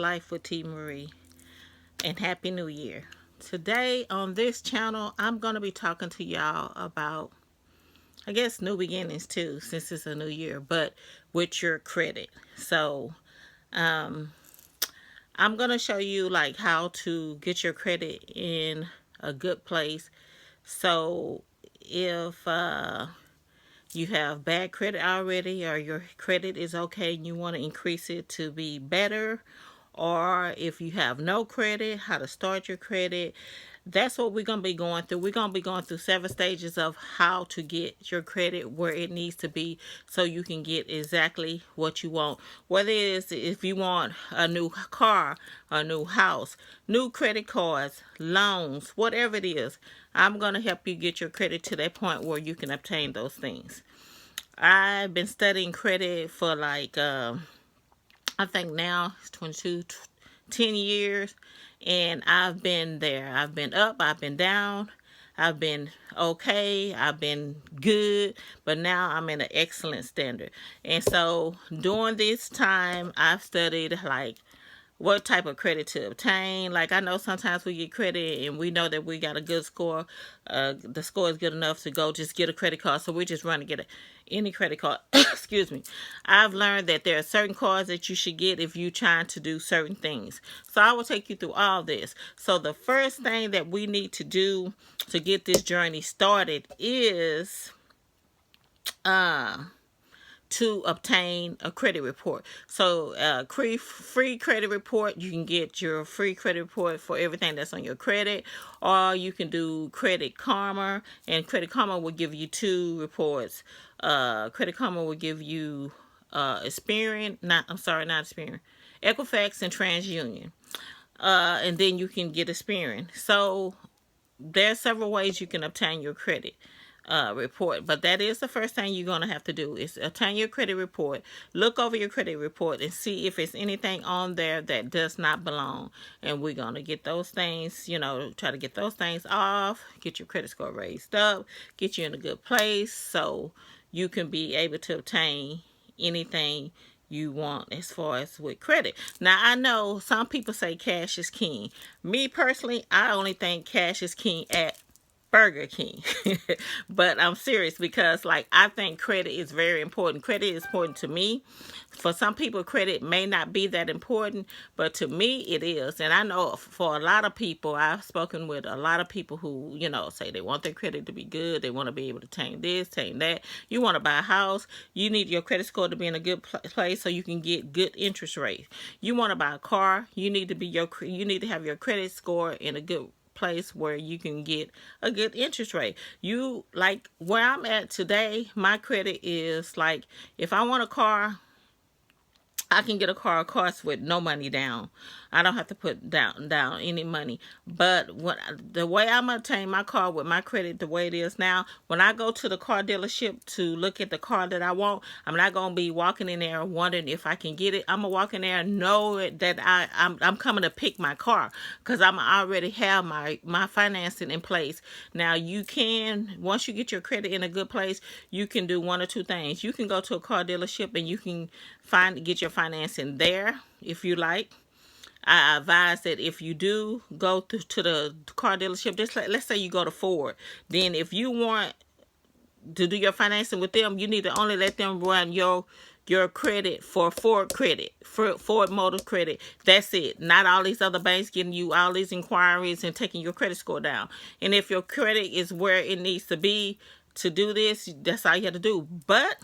Life with T. Marie, and Happy New Year. Today on this channel, I'm going to be talking to y'all about, I guess, new beginnings too, since it's a new year, but with your credit. So, um, I'm going to show you like how to get your credit in a good place. So, if you have bad credit already, or your credit is okay and you want to increase it to be better, or if you have no credit, how to start your credit. That's what we're going to be going through. We're going to be going through 7 stages of how to get your credit where it needs to be so you can get exactly what you want. Whether it is if you want a new car, a new house, new credit cards, loans, whatever it is, I'm going to help you get your credit to that point where you can obtain those things. I've been studying credit for like, I think now it's 22, 10 years, and I've been there. I've been up, I've been down, I've been okay, I've been good, but now I'm in an excellent standard. And so during this time, I've studied like what type of credit to obtain. Like, I know sometimes we get credit and we know that we got a good score. The score is good enough to go just get a credit card. So we just run to get any credit card. Excuse me. I've learned that there are certain cards that you should get if you're trying to do certain things. So I will take you through all this. So the first thing that we need to do to get this journey started is to obtain a credit report. So free credit report, you can get your free credit report for everything that's on your credit, or you can do Credit Karma, and Credit Karma will give you 2 reports. Credit Karma will give you Experian, not Experian, Equifax and TransUnion. And then you can get Experian. So there are several ways you can obtain your credit report, but that is the first thing you're going to have to do is obtain your credit report. Look over your credit report and see if it's anything on there that does not belong, and we're going to get those things, try to get those things off, get your credit score raised up, get you in a good place so you can be able to obtain anything you want as far as with credit. Now, I know some people say cash is king. Me personally, I only think cash is king at Burger King. But I'm serious because, like, I think credit is very important. Credit is important to me. For some people, credit may not be that important, but to me, it is. And I know for a lot of people, I've spoken with a lot of people who, say they want their credit to be good. They want to be able to obtain this, obtain that. You want to buy a house. You need your credit score to be in a good place so you can get good interest rate. You want to buy a car. You need to have your credit score in a good place where you can get a good interest rate. You, like where I'm at today, my credit is like, if I want a car, I can get a car, of course, with no money down. I don't have to put down any money. But the way I'm obtaining my car with my credit, the way it is now, when I go to the car dealership to look at the car that I want, I'm not gonna be walking in there wondering if I can get it. I'm gonna walk in there and know that I'm coming to pick my car because I'm already have my financing in place. Now you can, once you get your credit in a good place, you can do one or two things. You can go to a car dealership and you can get your financing there if you like. I advise that if you do go to the car dealership, just let's say you go to Ford, then if you want to do your financing with them, you need to only let them run your credit for Ford credit, for Ford Motor credit. That's it. Not all these other banks getting you all these inquiries and taking your credit score down. And if your credit is where it needs to be to do this, that's all you have to do. But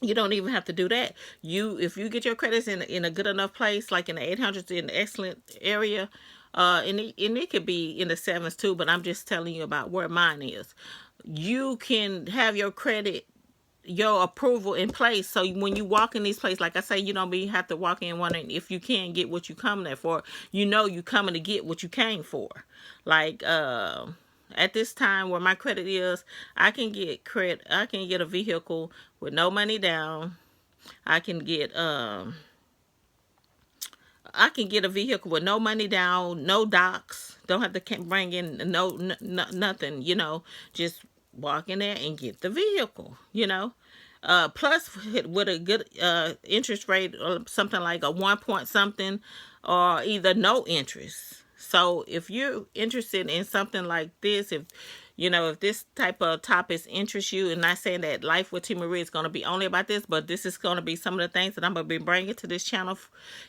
you don't even have to do that. If you get your credits in a good enough place, like in the 800s, in the excellent area, and it could be in the 7s too, but I'm just telling you about where mine is. You can have your credit, your approval in place, so when you walk in these places, like I say, you don't have to walk in wondering if you can't get what you come there for. You coming to get what you came for. Like, at this time where my credit is, I can get credit. I can get a vehicle with no money down. I can get a vehicle with no money down, no docs. Don't have to bring in nothing. Just walk in there and get the vehicle. plus with a good interest rate or something like a 1 point something, or either no interest. So if you're interested in something like this, if this type of topics interest you, and not saying that Life with T. Marie is going to be only about this, but this is going to be some of the things that I'm going to be bringing to this channel,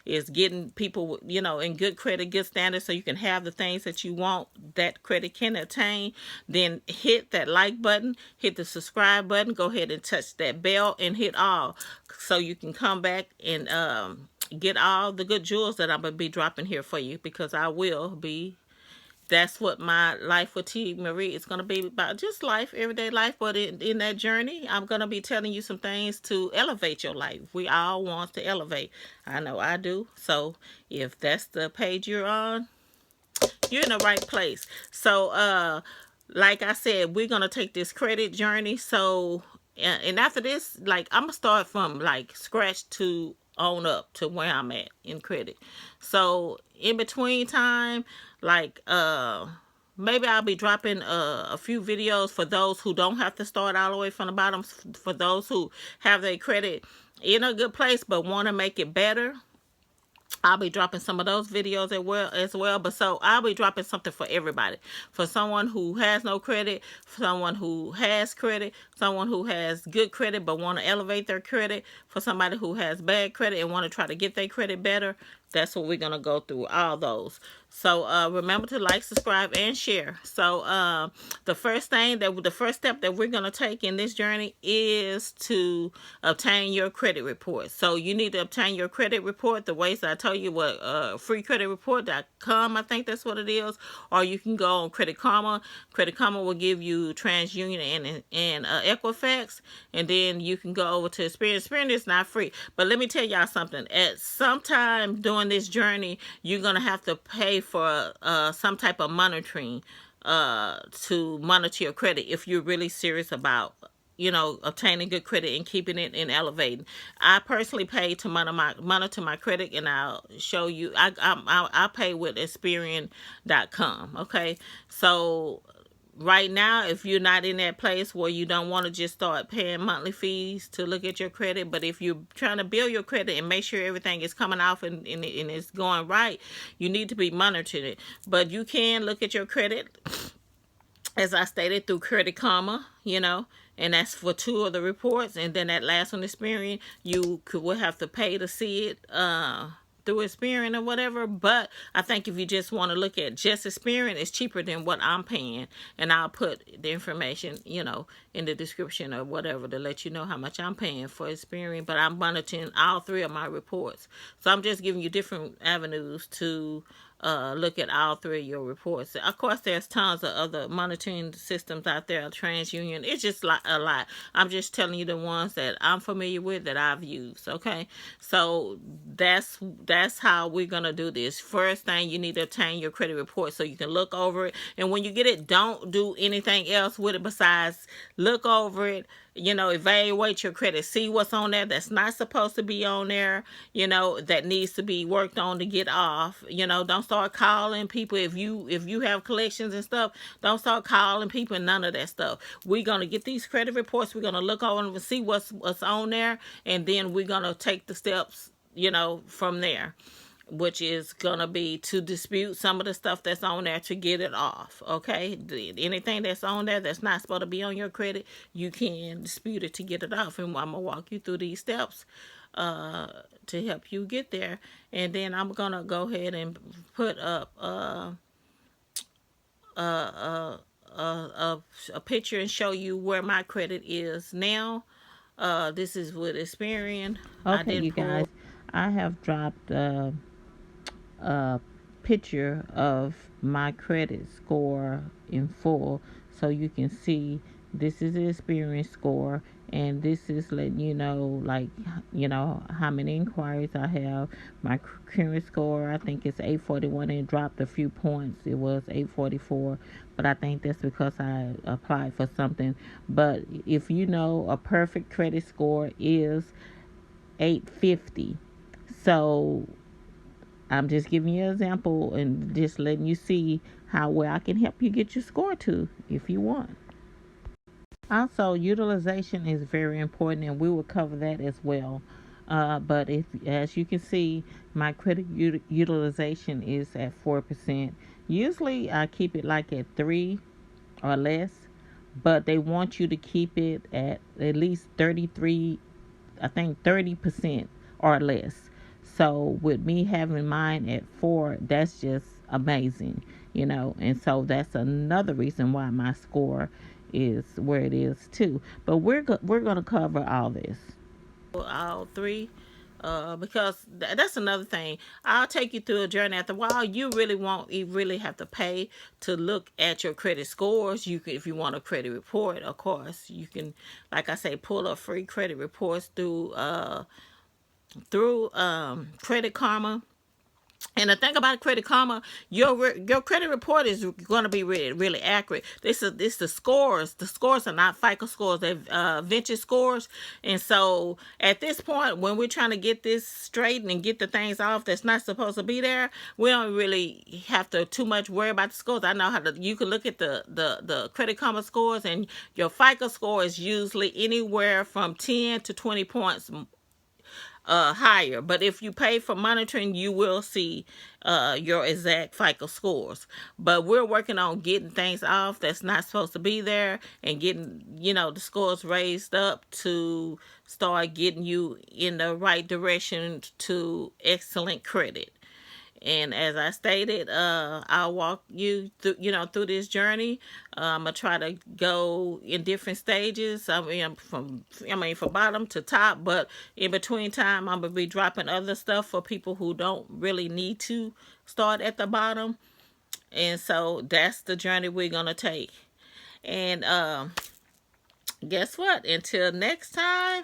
is getting people, in good credit, good standards, so you can have the things that you want that credit can attain. Then hit that like button, hit the subscribe button, go ahead and touch that bell and hit all, so you can come back and get all the good jewels that I'm going to be dropping here for you, because I will be. That's what my Life with T. Marie is going to be about, just life, everyday life. But in that journey, I'm going to be telling you some things to elevate your life. We all want to elevate. I know I do. So if that's the page you're on, you're in the right place. So, like I said, we're going to take this credit journey. So, and after this, like, I'm going to start from like scratch to on up to where I'm at in credit. So in between time, like, maybe I'll be dropping a few videos for those who don't have to start all the way from the bottom, for those who have their credit in a good place but want to make it better. I'll be dropping some of those videos as well. But so I'll be dropping something for everybody. For someone who has no credit, for someone who has credit, someone who has good credit but want to elevate their credit, for somebody who has bad credit and want to try to get their credit better. That's what we're going to go through, all those. So remember to like, subscribe, and share. So the first step that we're going to take in this journey is to obtain your credit report. So you need to obtain your credit report the ways that I told you, what freecreditreport.com, I think that's what it is. Or you can go on Credit Karma. Credit Karma will give you TransUnion and Equifax. And then you can go over to Experian. Experian is not free. But let me tell y'all something. At some time during this journey, you're going to have to pay for some type of monitoring to monitor your credit if you're really serious about obtaining good credit and keeping it and elevating. I personally pay to monitor my credit, and I'll show you. I pay with Experian.com. Okay, so right now, if you're not in that place where you don't want to just start paying monthly fees to look at your credit, but if you're trying to build your credit and make sure everything is coming off and it's going right, you need to be monitoring it. But you can look at your credit, as I stated, through Credit Karma, and that's for 2 of the reports. And then that last one, Experian, will have to pay to see it through Experian or whatever. But I think if you just want to look at just Experian, it's cheaper than what I'm paying. And I'll put the information, in the description or whatever, to let you know how much I'm paying for Experian. But I'm monitoring all 3 of my reports. So I'm just giving you different avenues to look at all 3 of your reports. Of course, there's tons of other monitoring systems out there, TransUnion. It's just a lot. I'm just telling you the ones that I'm familiar with, that I've used. Okay, so that's how we're gonna do this. First thing, you need to obtain your credit report so you can look over it. And when you get it, don't do anything else with it besides look over it. Evaluate your credit. See what's on there that's not supposed to be on there, that needs to be worked on to get off. Don't start calling people. If you have collections and stuff, don't start calling people and none of that stuff. We're going to get these credit reports. We're going to look over and see what's on there. And then we're going to take the steps, from there, which is going to be to dispute some of the stuff that's on there to get it off. Okay, anything that's on there that's not supposed to be on your credit, you can dispute it to get it off. And I'm going to walk you through these steps to help you get there. And then I'm going to go ahead and put up a picture and show you where my credit is now. This is with Experian. Okay, you guys, I have dropped a picture of my credit score in full, so you can see this is the Experian score, and this is letting you know, like, how many inquiries I have. My current score, I think it's 841, and it dropped a few points. It was 844, but I think that's because I applied for something. But if a perfect credit score is 850. So I'm just giving you an example and just letting you see how well I can help you get your score to, if you want. Also, utilization is very important, and we will cover that as well. But if, as you can see, my credit utilization is at 4%. Usually, I keep it like at 3 or less, but they want you to keep it at least 33, I think 30% or less. So with me having mine at 4, that's just amazing, and so that's another reason why my score is where it is too. But we're going to cover all this. All three, because that's another thing. I'll take you through a journey. After a while, you really have to pay to look at your credit scores. You can, if you want a credit report, of course, you can, like I say, pull up free credit reports through Credit Karma. And the thing about Credit Karma, your credit report is going to be really accurate. This the scores. The scores are not FICO scores; they're Venture scores. And so at this point, when we're trying to get this straightened and get the things off that's not supposed to be there, we don't really have to too much worry about the scores. I know how to. You can look at the Credit Karma scores, and your FICO score is usually anywhere from 10 to 20 points higher. But if you pay for monitoring, you will see your exact FICO scores. But we're working on getting things off that's not supposed to be there, and getting the scores raised up to start getting you in the right direction to excellent credit. And as I stated, I'll walk you through this journey. I'm gonna try to go in different stages. From bottom to top, but in between time, I'm gonna be dropping other stuff for people who don't really need to start at the bottom. And so that's the journey we're gonna take. And guess what? Until next time,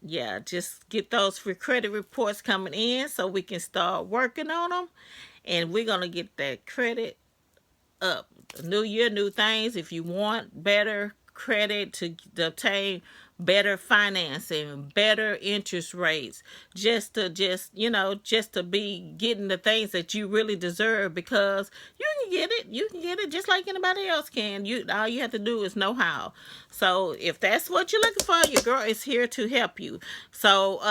yeah, just get those free credit reports coming in so we can start working on them. And we're going to get that credit up. New year, new things. If you want better credit to obtain better financing, better interest rates, just to be getting the things that you really deserve, because you can get it just like anybody else can. All you have to do is know how. So if that's what you're looking for, your girl is here to help you. So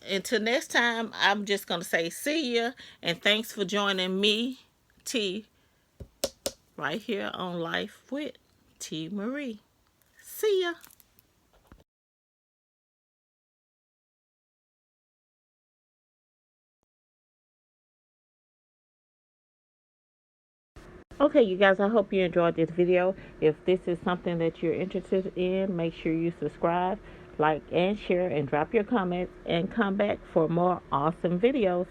until next time, I'm just gonna say see ya, and thanks for joining me, T, right here on Life with T. Marie. See ya. Okay, you guys, I hope you enjoyed this video. If this is something that you're interested in, make sure you subscribe, like, and share, and drop your comments, and come back for more awesome videos.